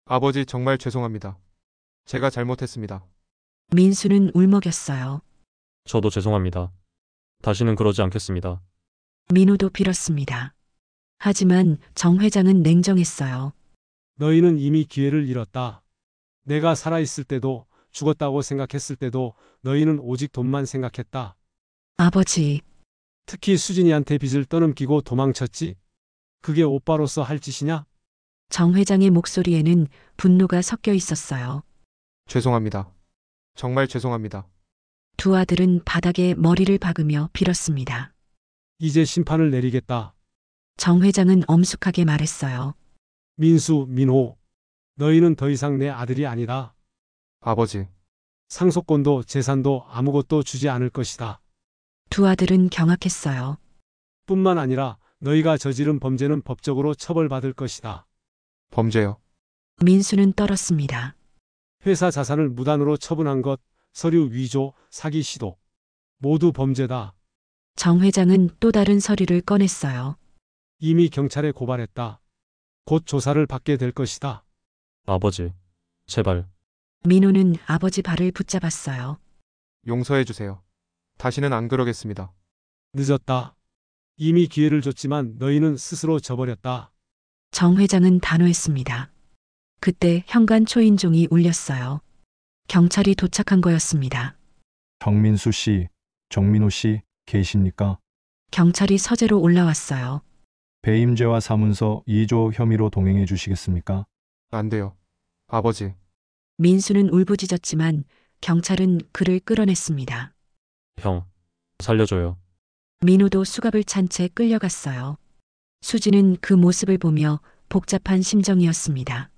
아버지 정말 죄송합니다. 제가 잘못했습니다. 민수는 울먹였어요. 저도 죄송합니다. 다시는 그러지 않겠습니다. 민호도 빌었습니다. 하지만 정 회장은 냉정했어요. 너희는 이미 기회를 잃었다. 내가 살아있을 때도, 죽었다고 생각했을 때도 너희는 오직 돈만 생각했다. 아버지, 특히 수진이한테 빚을 떠넘기고 도망쳤지. 그게 오빠로서 할 짓이냐? 정 회장의 목소리에는 분노가 섞여 있었어요. 죄송합니다. 정말 죄송합니다. 두 아들은 바닥에 머리를 박으며 빌었습니다. 이제 심판을 내리겠다. 정 회장은 엄숙하게 말했어요. 민수, 민호. 너희는 더 이상 내 아들이 아니다. 아버지, 상속권도 재산도 아무것도 주지 않을 것이다. 두 아들은 경악했어요. 뿐만 아니라 너희가 저지른 범죄는 법적으로 처벌받을 것이다. 범죄요. 민수는 떨었습니다. 회사 자산을 무단으로 처분한 것, 서류 위조, 사기 시도. 모두 범죄다. 정 회장은 또 다른 서류를 꺼냈어요. 이미 경찰에 고발했다. 곧 조사를 받게 될 것이다. 아버지. 제발. 민호는 아버지 발을 붙잡았어요. 용서해 주세요. 다시는 안 그러겠습니다. 늦었다. 이미 기회를 줬지만 너희는 스스로 져버렸다. 정 회장은 단호했습니다. 그때 현관 초인종이 울렸어요. 경찰이 도착한 거였습니다. 정민수 씨, 정민호 씨 계십니까? 경찰이 서재로 올라왔어요. 배임죄와 사문서 2조 혐의로 동행해 주시겠습니까? 안 돼요. 아버지, 민수는 울부짖었지만 경찰은 그를 끌어냈습니다. 형, 살려줘요. 민호도 수갑을 찬 채 끌려갔어요. 수지는 그 모습을 보며 복잡한 심정이었습니다.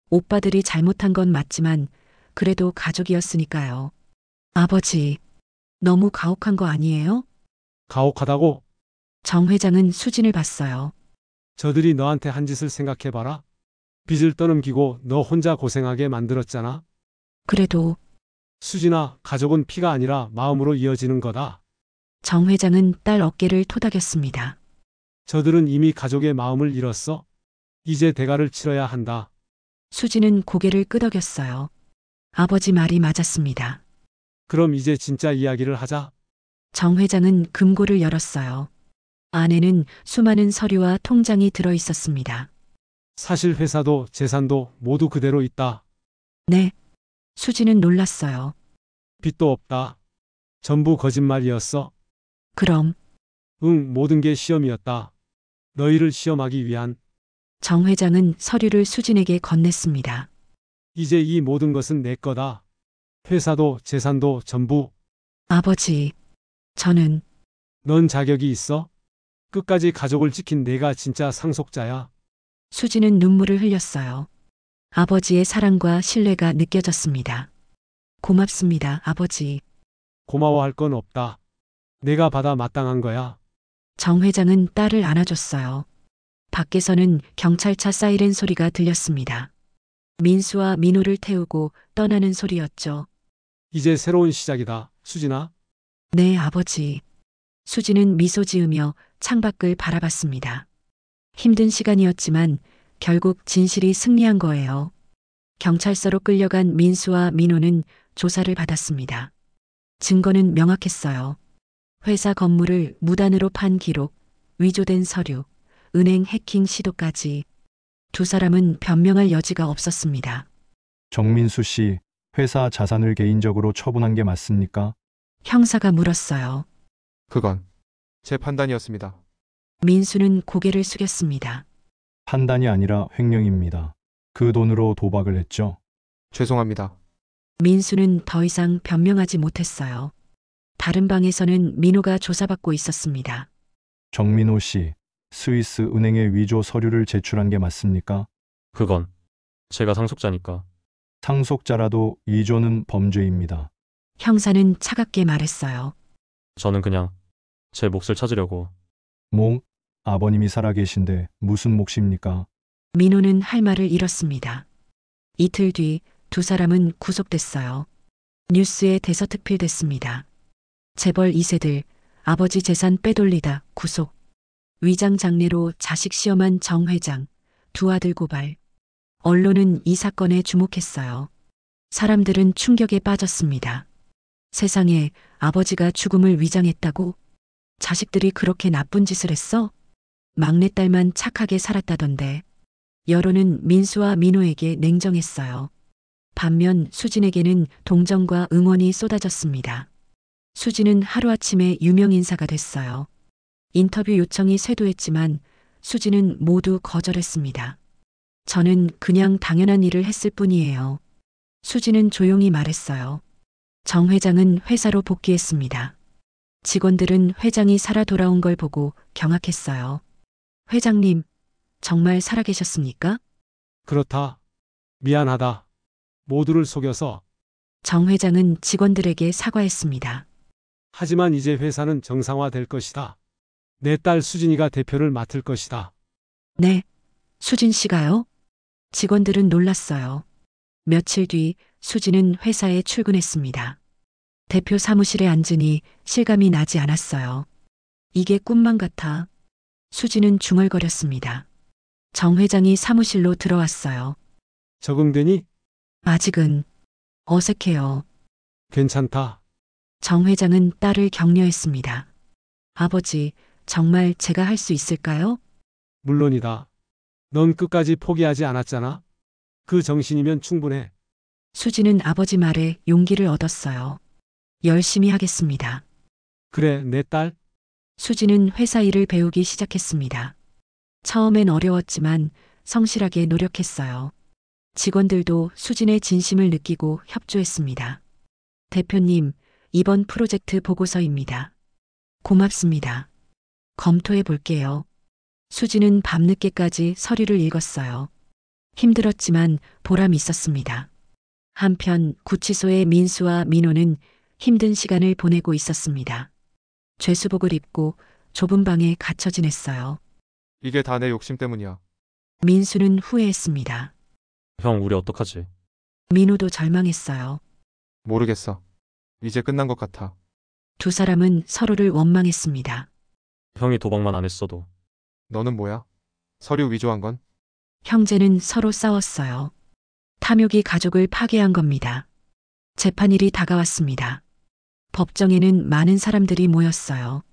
오빠들이 잘못한 건 맞지만 그래도 가족이었으니까요. 아버지, 너무 가혹한 거 아니에요? 가혹하다고? 정 회장은 수진을 봤어요. 저들이 너한테 한 짓을 생각해봐라. 빚을 떠넘기고 너 혼자 고생하게 만들었잖아. 그래도 수진아, 가족은 피가 아니라 마음으로 이어지는 거다. 정 회장은 딸 어깨를 토닥였습니다. 저들은 이미 가족의 마음을 잃었어. 이제 대가를 치러야 한다. 수지는 고개를 끄덕였어요. 아버지 말이 맞았습니다. 그럼 이제 진짜 이야기를 하자. 정 회장은 금고를 열었어요. 안에는 수많은 서류와 통장이 들어 있었습니다. 사실 회사도 재산도 모두 그대로 있다. 네. 수지는 놀랐어요. 빚도 없다. 전부 거짓말이었어. 그럼 응, 모든 게 시험이었다. 너희를 시험하기 위한. 정 회장은 서류를 수진에게 건넸습니다. 이제 이 모든 것은 내 거다. 회사도 재산도 전부. 아버지, 저는 넌 자격이 있어? 끝까지 가족을 지킨 내가 진짜 상속자야. 수지는 눈물을 흘렸어요. 아버지의 사랑과 신뢰가 느껴졌습니다. 고맙습니다, 아버지. 고마워할 건 없다. 내가 받아 마땅한 거야. 정 회장은 딸을 안아줬어요. 밖에서는 경찰차 사이렌 소리가 들렸습니다. 민수와 민호를 태우고 떠나는 소리였죠. 이제 새로운 시작이다, 수진아. 네, 아버지. 수지는 미소 지으며 창밖을 바라봤습니다. 힘든 시간이었지만 결국 진실이 승리한 거예요. 경찰서로 끌려간 민수와 민호는 조사를 받았습니다. 증거는 명확했어요. 회사 건물을 무단으로 판 기록, 위조된 서류, 은행 해킹 시도까지. 두 사람은 변명할 여지가 없었습니다. 정민수 씨, 회사 자산을 개인적으로 처분한 게 맞습니까? 형사가 물었어요. 그건 제 판단이었습니다. 민수는 고개를 숙였습니다. 판단이 아니라 횡령입니다. 그 돈으로 도박을 했죠. 죄송합니다. 민수는 더 이상 변명하지 못했어요. 다른 방에서는 민호가 조사받고 있었습니다. 정민호 씨, 스위스 은행에 위조 서류를 제출한 게 맞습니까? 그건 제가 상속자니까. 상속자라도 위조는 범죄입니다. 형사는 차갑게 말했어요. 저는 그냥 제 몫을 찾으려고. 목, 아버님이 살아계신데 무슨 몫입니까? 민호는 할 말을 잃었습니다. 이틀 뒤 두 사람은 구속됐어요. 뉴스에 대서특필됐습니다. 재벌 2세들, 아버지 재산 빼돌리다 구속. 위장 장례로 자식 시험한 정 회장, 두 아들 고발. 언론은 이 사건에 주목했어요. 사람들은 충격에 빠졌습니다. 세상에 아버지가 죽음을 위장했다고? 자식들이 그렇게 나쁜 짓을 했어? 막내딸만 착하게 살았다던데. 여론은 민수와 민호에게 냉정했어요. 반면 수진에게는 동정과 응원이 쏟아졌습니다. 수진은 하루아침에 유명인사가 됐어요. 인터뷰 요청이 쇄도했지만 수진은 모두 거절했습니다. 저는 그냥 당연한 일을 했을 뿐이에요. 수진은 조용히 말했어요. 정 회장은 회사로 복귀했습니다. 직원들은 회장이 살아 돌아온 걸 보고 경악했어요. 회장님, 정말 살아계셨습니까? 그렇다. 미안하다. 모두를 속여서. 정 회장은 직원들에게 사과했습니다. 하지만 이제 회사는 정상화될 것이다. 내 딸 수진이가 대표를 맡을 것이다. 네, 수진 씨가요? 직원들은 놀랐어요. 며칠 뒤 수진은 회사에 출근했습니다. 대표 사무실에 앉으니 실감이 나지 않았어요. 이게 꿈만 같아. 수진은 중얼거렸습니다. 정 회장이 사무실로 들어왔어요. 적응되니? 아직은 어색해요. 괜찮다. 정 회장은 딸을 격려했습니다. 아버지, 정말 제가 할 수 있을까요? 물론이다. 넌 끝까지 포기하지 않았잖아. 그 정신이면 충분해. 수지는 아버지 말에 용기를 얻었어요. 열심히 하겠습니다. 그래, 내 딸. 수지는 회사 일을 배우기 시작했습니다. 처음엔 어려웠지만 성실하게 노력했어요. 직원들도 수진의 진심을 느끼고 협조했습니다. 대표님, 이번 프로젝트 보고서입니다. 고맙습니다. 검토해 볼게요. 수지는 밤늦게까지 서류를 읽었어요. 힘들었지만 보람이 있었습니다. 한편 구치소의 민수와 민호는 힘든 시간을 보내고 있었습니다. 죄수복을 입고 좁은 방에 갇혀 지냈어요. 이게 다 내 욕심 때문이야. 민수는 후회했습니다. 형, 우리 어떡하지? 민호도 절망했어요. 모르겠어. 이제 끝난 것 같아. 두 사람은 서로를 원망했습니다. 형이 도박만 안 했어도. 너는 뭐야? 서류 위조한 건? 형제는 서로 싸웠어요. 탐욕이 가족을 파괴한 겁니다. 재판일이 다가왔습니다. 법정에는 많은 사람들이 모였어요.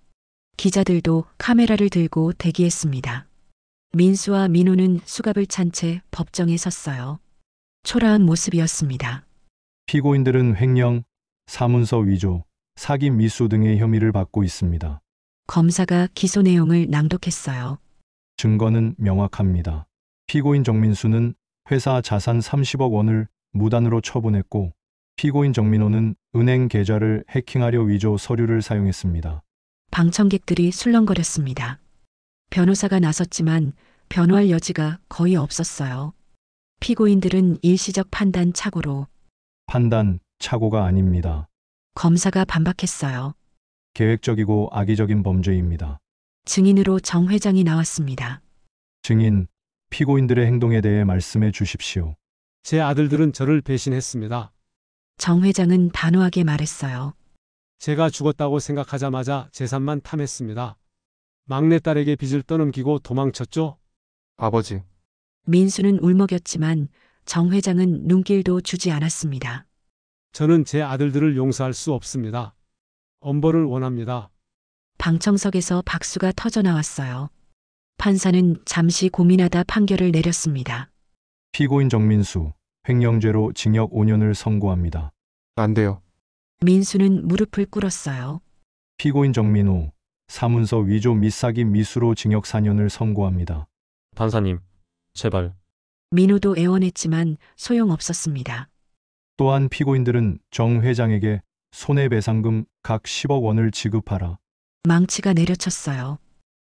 기자들도 카메라를 들고 대기했습니다. 민수와 민호는 수갑을 찬 채 법정에 섰어요. 초라한 모습이었습니다. 피고인들은 횡령, 사문서 위조, 사기 미수 등의 혐의를 받고 있습니다. 검사가 기소 내용을 낭독했어요. 증거는 명확합니다. 피고인 정민수는 회사 자산 30억 원을 무단으로 처분했고, 피고인 정민호는 은행 계좌를 해킹하려 위조 서류를 사용했습니다. 방청객들이 술렁거렸습니다. 변호사가 나섰지만 변호할 여지가 거의 없었어요. 피고인들은 일시적 판단 착오로 판단, 착오가 아닙니다. 검사가 반박했어요. 계획적이고 악의적인 범죄입니다. 증인으로 정 회장이 나왔습니다. 증인, 피고인들의 행동에 대해 말씀해 주십시오. 제 아들들은 저를 배신했습니다. 정 회장은 단호하게 말했어요. 제가 죽었다고 생각하자마자 재산만 탐했습니다. 막내딸에게 빚을 떠넘기고 도망쳤죠? 아버지, 민수는 울먹였지만 정 회장은 눈길도 주지 않았습니다. 저는 제 아들들을 용서할 수 없습니다. 엄벌을 원합니다. 방청석에서 박수가 터져 나왔어요. 판사는 잠시 고민하다 판결을 내렸습니다. 피고인 정민수, 횡령죄로 징역 5년을 선고합니다. 안 돼요. 민수는 무릎을 꿇었어요. 피고인 정민호, 사문서 위조 및 사기 미수로 징역 4년을 선고합니다. 판사님, 제발. 민호도 애원했지만 소용없었습니다. 또한 피고인들은 정 회장에게 손해배상금 각 10억 원을 지급하라. 망치가 내려쳤어요.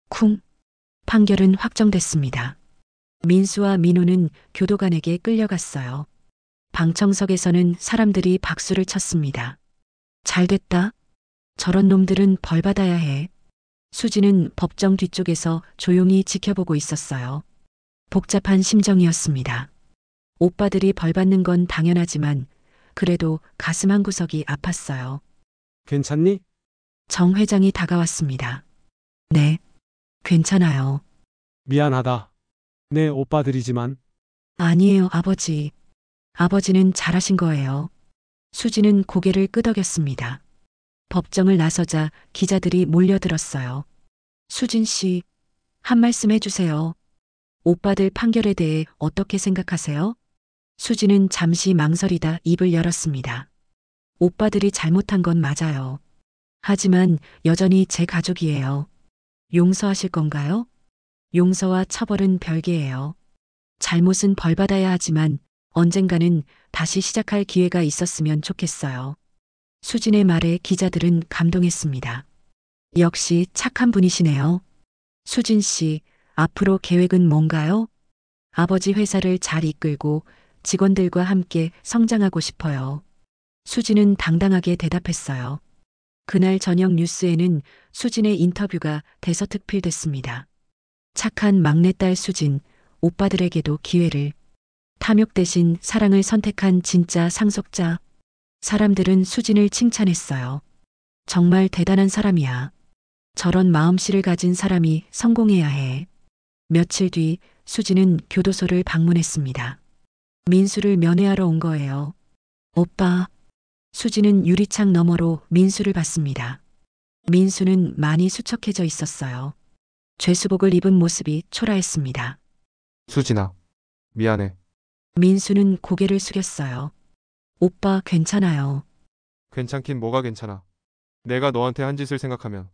쿵. 판결은 확정됐습니다. 민수와 민호는 교도관에게 끌려갔어요. 방청석에서는 사람들이 박수를 쳤습니다. 잘됐다. 저런 놈들은 벌 받아야 해. 수지는 법정 뒤쪽에서 조용히 지켜보고 있었어요. 복잡한 심정이었습니다. 오빠들이 벌 받는 건 당연하지만 그래도 가슴 한구석이 아팠어요. 괜찮니? 정 회장이 다가왔습니다. 네, 괜찮아요. 미안하다. 내 오빠들이지만 아니에요, 아버지. 아버지는 잘하신 거예요. 수지는 고개를 끄덕였습니다. 법정을 나서자 기자들이 몰려들었어요. 수진 씨, 한 말씀 해주세요. 오빠들 판결에 대해 어떻게 생각하세요? 수지는 잠시 망설이다 입을 열었습니다. 오빠들이 잘못한 건 맞아요. 하지만 여전히 제 가족이에요. 용서하실 건가요? 용서와 처벌은 별개예요. 잘못은 벌받아야 하지만 언젠가는 다시 시작할 기회가 있었으면 좋겠어요. 수진의 말에 기자들은 감동했습니다. 역시 착한 분이시네요. 수진 씨, 앞으로 계획은 뭔가요? 아버지 회사를 잘 이끌고 직원들과 함께 성장하고 싶어요. 수진은 당당하게 대답했어요. 그날 저녁 뉴스에는 수진의 인터뷰가 대서특필됐습니다. 착한 막내딸 수진, 오빠들에게도 기회를. 탐욕 대신 사랑을 선택한 진짜 상속자. 사람들은 수진을 칭찬했어요. 정말 대단한 사람이야. 저런 마음씨를 가진 사람이 성공해야 해. 며칠 뒤 수진은 교도소를 방문했습니다. 민수를 면회하러 온 거예요. 오빠. 수진은 유리창 너머로 민수를 봤습니다. 민수는 많이 수척해져 있었어요. 죄수복을 입은 모습이 초라했습니다. 수진아, 미안해. 민수는 고개를 숙였어요. 오빠 괜찮아요. 괜찮긴 뭐가 괜찮아. 내가 너한테 한 짓을 생각하면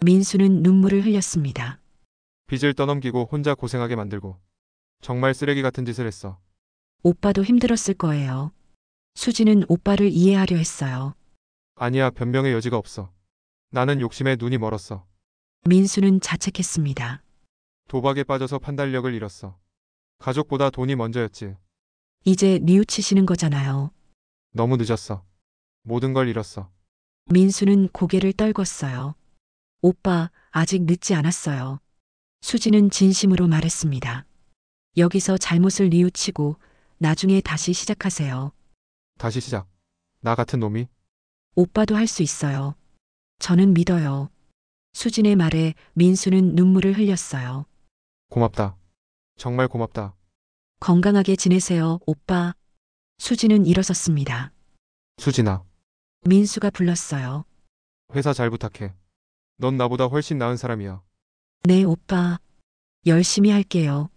민수는 눈물을 흘렸습니다. 빚을 떠넘기고 혼자 고생하게 만들고 정말 쓰레기 같은 짓을 했어. 오빠도 힘들었을 거예요. 수지는 오빠를 이해하려 했어요. 아니야, 변명의 여지가 없어. 나는 욕심에 눈이 멀었어. 민수는 자책했습니다. 도박에 빠져서 판단력을 잃었어. 가족보다 돈이 먼저였지. 이제 뉘우치시는 거잖아요. 너무 늦었어. 모든 걸 잃었어. 민수는 고개를 떨궜어요. 오빠, 아직 늦지 않았어요. 수지는 진심으로 말했습니다. 여기서 잘못을 뉘우치고 나중에 다시 시작하세요. 다시 시작. 나 같은 놈이? 오빠도 할 수 있어요. 저는 믿어요. 수진의 말에 민수는 눈물을 흘렸어요. 고맙다. 정말 고맙다. 건강하게 지내세요, 오빠. 수지는 일어섰습니다. 수진아, 민수가 불렀어요. 회사 잘 부탁해. 넌 나보다 훨씬 나은 사람이야. 네, 오빠. 열심히 할게요.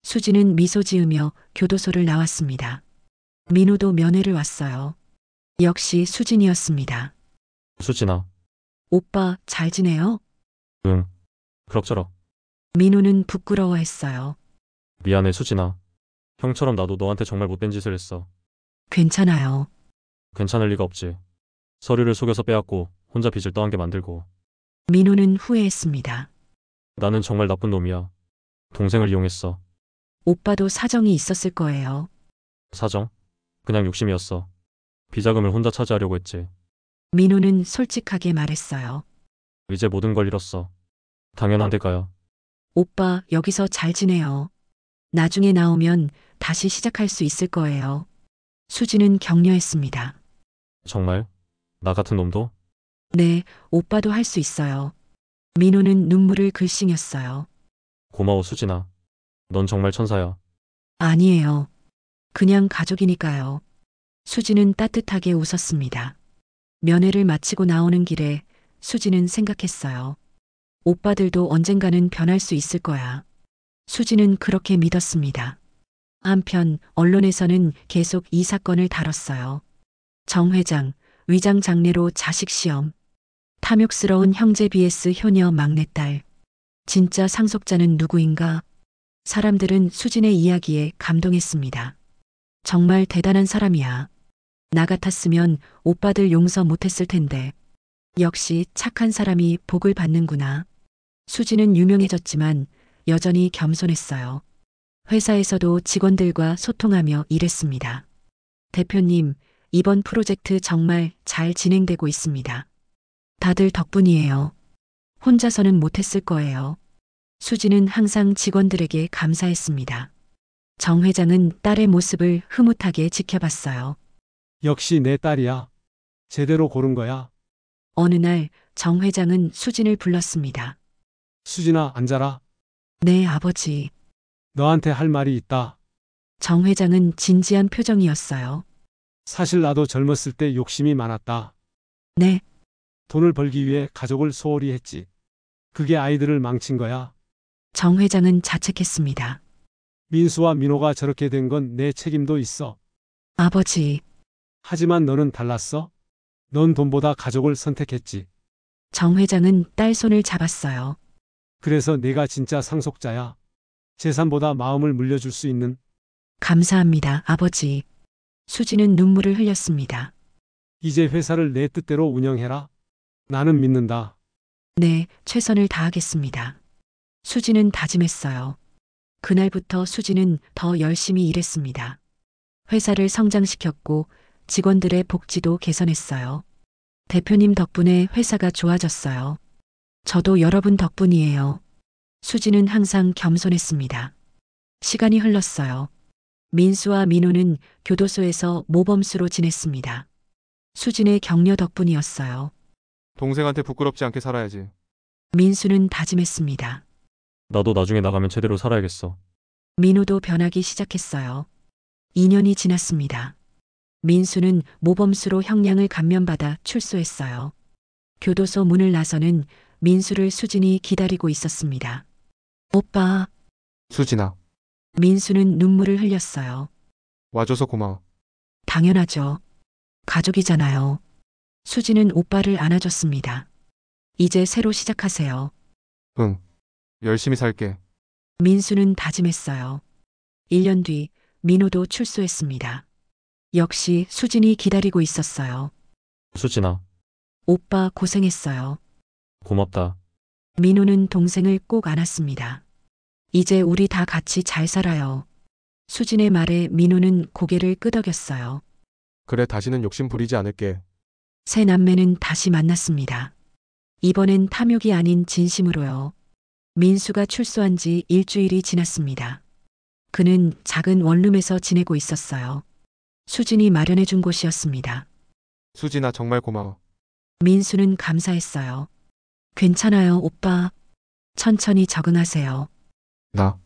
수지는 미소 지으며 교도소를 나왔습니다. 민호도 면회를 왔어요. 역시 수진이었습니다. 수진아. 오빠, 잘 지내요? 응. 그럭저럭. 민호는 부끄러워했어요. 미안해, 수진아. 형처럼 나도 너한테 정말 못된 짓을 했어. 괜찮아요. 괜찮을 리가 없지. 서류를 속여서 빼앗고 혼자 빚을 떠안게 만들고. 민호는 후회했습니다. 나는 정말 나쁜 놈이야. 동생을 이용했어. 오빠도 사정이 있었을 거예요. 사정? 그냥 욕심이었어. 비자금을 혼자 차지하려고 했지. 민호는 솔직하게 말했어요. 이제 모든 걸 잃었어. 당연한 대가야. 오빠, 여기서 잘 지내요. 나중에 나오면 다시 시작할 수 있을 거예요. 수지는 격려했습니다. 정말? 나 같은 놈도? 네, 오빠도 할 수 있어요. 민호는 눈물을 글썽였어요. 고마워, 수진아. 넌 정말 천사야. 아니에요. 그냥 가족이니까요. 수지는 따뜻하게 웃었습니다. 면회를 마치고 나오는 길에 수지는 생각했어요. 오빠들도 언젠가는 변할 수 있을 거야. 수지는 그렇게 믿었습니다. 한편 언론에서는 계속 이 사건을 다뤘어요. 정 회장, 위장 장례로 자식 시험. 탐욕스러운 형제 vs 효녀 막내딸. 진짜 상속자는 누구인가? 사람들은 수진의 이야기에 감동했습니다. 정말 대단한 사람이야. 나 같았으면 오빠들 용서 못했을 텐데. 역시 착한 사람이 복을 받는구나. 수지는 유명해졌지만 여전히 겸손했어요. 회사에서도 직원들과 소통하며 일했습니다. 대표님, 이번 프로젝트 정말 잘 진행되고 있습니다. 다들 덕분이에요. 혼자서는 못했을 거예요. 수지는 항상 직원들에게 감사했습니다. 정 회장은 딸의 모습을 흐뭇하게 지켜봤어요. 역시 내 딸이야. 제대로 고른 거야. 어느 날 정 회장은 수진을 불렀습니다. 수진아, 앉아라. 네, 아버지. 너한테 할 말이 있다. 정 회장은 진지한 표정이었어요. 사실 나도 젊었을 때 욕심이 많았다. 네, 돈을 벌기 위해 가족을 소홀히 했지. 그게 아이들을 망친 거야. 정 회장은 자책했습니다. 민수와 민호가 저렇게 된 건 내 책임도 있어. 아버지, 하지만 너는 달랐어. 넌 돈보다 가족을 선택했지. 정 회장은 딸 손을 잡았어요. 그래서 내가 진짜 상속자야. 재산보다 마음을 물려줄 수 있는. 감사합니다, 아버지. 수지는 눈물을 흘렸습니다. 이제 회사를 내 뜻대로 운영해라. 나는 믿는다. 네, 최선을 다하겠습니다. 수지는 다짐했어요. 그날부터 수지는 더 열심히 일했습니다. 회사를 성장시켰고 직원들의 복지도 개선했어요. 대표님 덕분에 회사가 좋아졌어요. 저도 여러분 덕분이에요. 수지는 항상 겸손했습니다. 시간이 흘렀어요. 민수와 민호는 교도소에서 모범수로 지냈습니다. 수진의 격려 덕분이었어요. 동생한테 부끄럽지 않게 살아야지. 민수는 다짐했습니다. 나도 나중에 나가면 제대로 살아야겠어. 민호도 변하기 시작했어요. 2년이 지났습니다. 민수는 모범수로 형량을 감면받아 출소했어요. 교도소 문을 나서는 민수를 수진이 기다리고 있었습니다. 오빠. 수진아, 민수는 눈물을 흘렸어요. 와줘서 고마워. 당연하죠. 가족이잖아요. 수지는 오빠를 안아줬습니다. 이제 새로 시작하세요. 응. 열심히 살게. 민수는 다짐했어요. 1년 뒤 민호도 출소했습니다. 역시 수진이 기다리고 있었어요. 수진아, 오빠 고생했어요. 고맙다. 민호는 동생을 꼭 안았습니다. 이제 우리 다 같이 잘 살아요. 수진의 말에 민호는 고개를 끄덕였어요. 그래, 다시는 욕심 부리지 않을게. 새 남매는 다시 만났습니다. 이번엔 탐욕이 아닌 진심으로요. 민수가 출소한 지 일주일이 지났습니다. 그는 작은 원룸에서 지내고 있었어요. 수진이 마련해 준 곳이었습니다. 수진아, 정말 고마워. 민수는 감사했어요. 괜찮아요, 오빠. 천천히 적응하세요. 나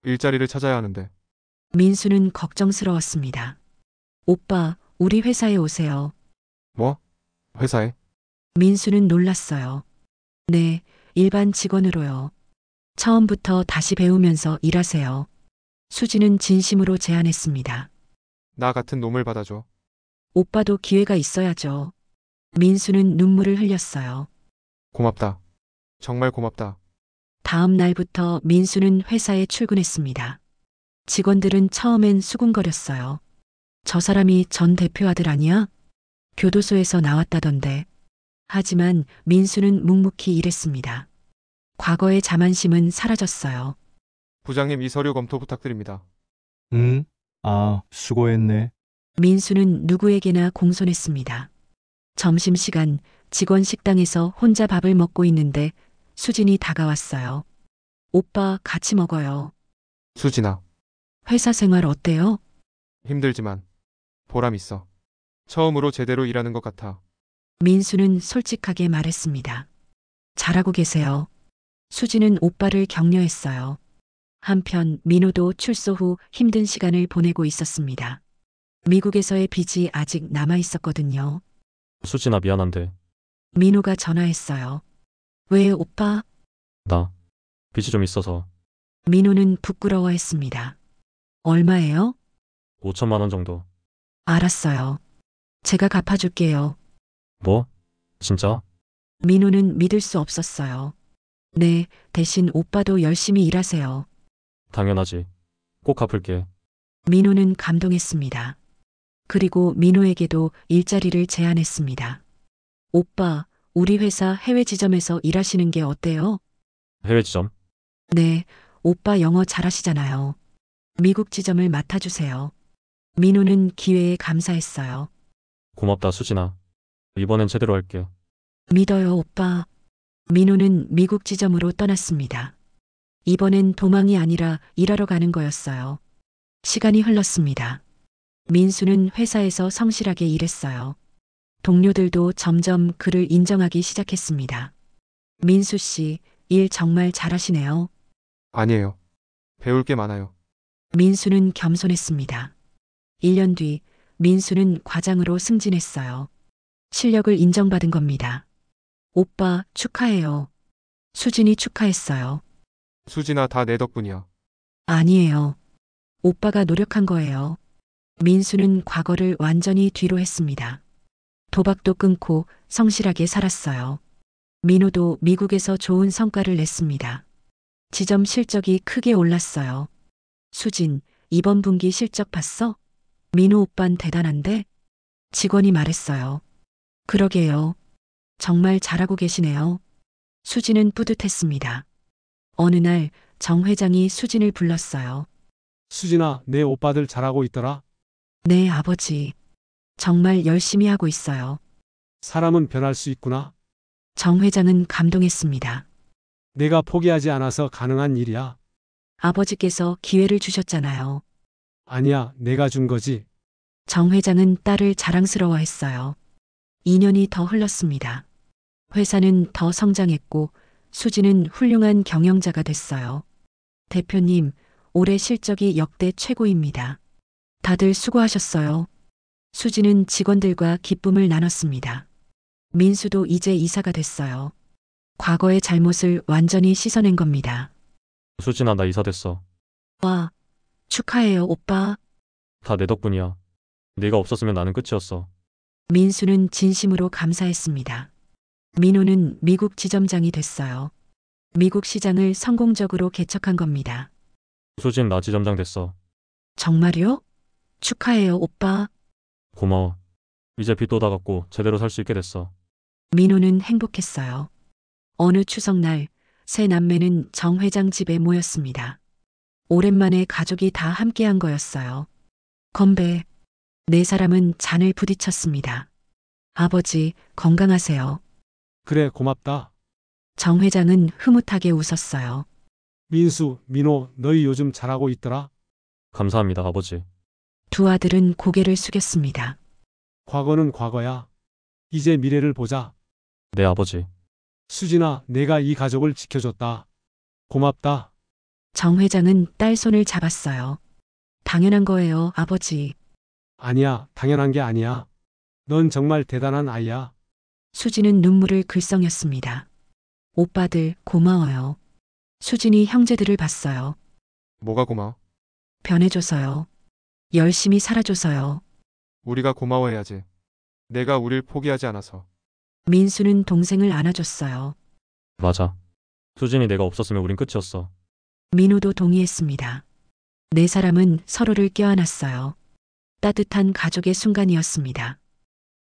일자리를 찾아야 하는데. 민수는 걱정스러웠습니다. 오빠, 우리 회사에 오세요. 뭐? 회사에? 민수는 놀랐어요. 네, 일반 직원으로요. 처음부터 다시 배우면서 일하세요. 수지는 진심으로 제안했습니다. 나 같은 놈을 받아줘. 오빠도 기회가 있어야죠. 민수는 눈물을 흘렸어요. 고맙다. 정말 고맙다. 다음 날부터 민수는 회사에 출근했습니다. 직원들은 처음엔 수군거렸어요. 저 사람이 전 대표 아들 아니야? 교도소에서 나왔다던데. 하지만 민수는 묵묵히 일했습니다. 과거의 자만심은 사라졌어요. 부장님, 이 서류 검토 부탁드립니다. 응? 아, 수고했네. 민수는 누구에게나 공손했습니다. 점심시간 직원 식당에서 혼자 밥을 먹고 있는데 수진이 다가왔어요. 오빠 같이 먹어요. 수진아, 회사 생활 어때요? 힘들지만 보람 있어. 처음으로 제대로 일하는 것 같아. 민수는 솔직하게 말했습니다. 잘하고 계세요. 수진은 오빠를 격려했어요. 한편 민호도 출소 후 힘든 시간을 보내고 있었습니다. 미국에서의 빚이 아직 남아 있었거든요. 수진아, 미안한데. 민호가 전화했어요. 왜 오빠? 나 빚이 좀 있어서 민호는 부끄러워했습니다. 얼마예요? 5천만 원 정도. 알았어요. 제가 갚아줄게요. 뭐? 진짜? 민호는 믿을 수 없었어요. 네, 대신 오빠도 열심히 일하세요. 당연하지. 꼭 갚을게. 민호는 감동했습니다. 그리고 민호에게도 일자리를 제안했습니다. 오빠, 우리 회사 해외 지점에서 일하시는 게 어때요? 해외 지점? 네, 오빠 영어 잘하시잖아요. 미국 지점을 맡아주세요. 민호는 기회에 감사했어요. 고맙다, 수진아. 이번엔 제대로 할게. 믿어요, 오빠. 민호는 미국 지점으로 떠났습니다. 이번엔 도망이 아니라 일하러 가는 거였어요. 시간이 흘렀습니다. 민수는 회사에서 성실하게 일했어요. 동료들도 점점 그를 인정하기 시작했습니다. 민수 씨, 일 정말 잘하시네요. 아니에요. 배울 게 많아요. 민수는 겸손했습니다. 1년 뒤 민수는 과장으로 승진했어요. 실력을 인정받은 겁니다. 오빠, 축하해요. 수진이 축하했어요. 수진아, 다 내 덕분이야. 아니에요. 오빠가 노력한 거예요. 민수는 과거를 완전히 뒤로 했습니다. 도박도 끊고 성실하게 살았어요. 민호도 미국에서 좋은 성과를 냈습니다. 지점 실적이 크게 올랐어요. 수진, 이번 분기 실적 봤어? 민호 오빤 대단한데? 직원이 말했어요. 그러게요. 정말 잘하고 계시네요. 수진은 뿌듯했습니다. 어느 날 정 회장이 수진을 불렀어요. 수진아, 내 오빠들 잘하고 있더라. 네, 아버지. 정말 열심히 하고 있어요. 사람은 변할 수 있구나. 정 회장은 감동했습니다. 내가 포기하지 않아서 가능한 일이야. 아버지께서 기회를 주셨잖아요. 아니야, 내가 준 거지. 정 회장은 딸을 자랑스러워했어요. 2년이 더 흘렀습니다. 회사는 더 성장했고 수지는 훌륭한 경영자가 됐어요. 대표님, 올해 실적이 역대 최고입니다. 다들 수고하셨어요. 수지는 직원들과 기쁨을 나눴습니다. 민수도 이제 이사가 됐어요. 과거의 잘못을 완전히 씻어낸 겁니다. 수진아, 나 이사 됐어. 와, 축하해요, 오빠. 다 내 덕분이야. 네가 없었으면 나는 끝이었어. 민수는 진심으로 감사했습니다. 민호는 미국 지점장이 됐어요. 미국 시장을 성공적으로 개척한 겁니다. 수진 나 지점장 됐어. 정말요? 축하해요, 오빠. 고마워. 이제 빚도 다 갚고 제대로 살 수 있게 됐어. 민호는 행복했어요. 어느 추석날 세 남매는 정 회장 집에 모였습니다. 오랜만에 가족이 다 함께한 거였어요. 건배. 네 사람은 잔을 부딪혔습니다. 아버지, 건강하세요. 그래, 고맙다. 정 회장은 흐뭇하게 웃었어요. 민수, 민호, 너희 요즘 잘하고 있더라? 감사합니다, 아버지. 두 아들은 고개를 숙였습니다. 과거는 과거야. 이제 미래를 보자. 네, 아버지. 수진아, 내가 이 가족을 지켜줬다. 고맙다. 정 회장은 딸 손을 잡았어요. 당연한 거예요, 아버지. 아니야, 당연한 게 아니야. 넌 정말 대단한 아이야. 수진은 눈물을 글썽였습니다. 오빠들 고마워요. 수진이 형제들을 봤어요. 뭐가 고마워? 변해줘서요. 열심히 살아줘서요. 우리가 고마워해야지. 내가 우릴 포기하지 않아서. 민수는 동생을 안아줬어요. 맞아. 수진이 내가 없었으면 우린 끝이었어. 민호도 동의했습니다. 네 사람은 서로를 껴안았어요. 따뜻한 가족의 순간이었습니다.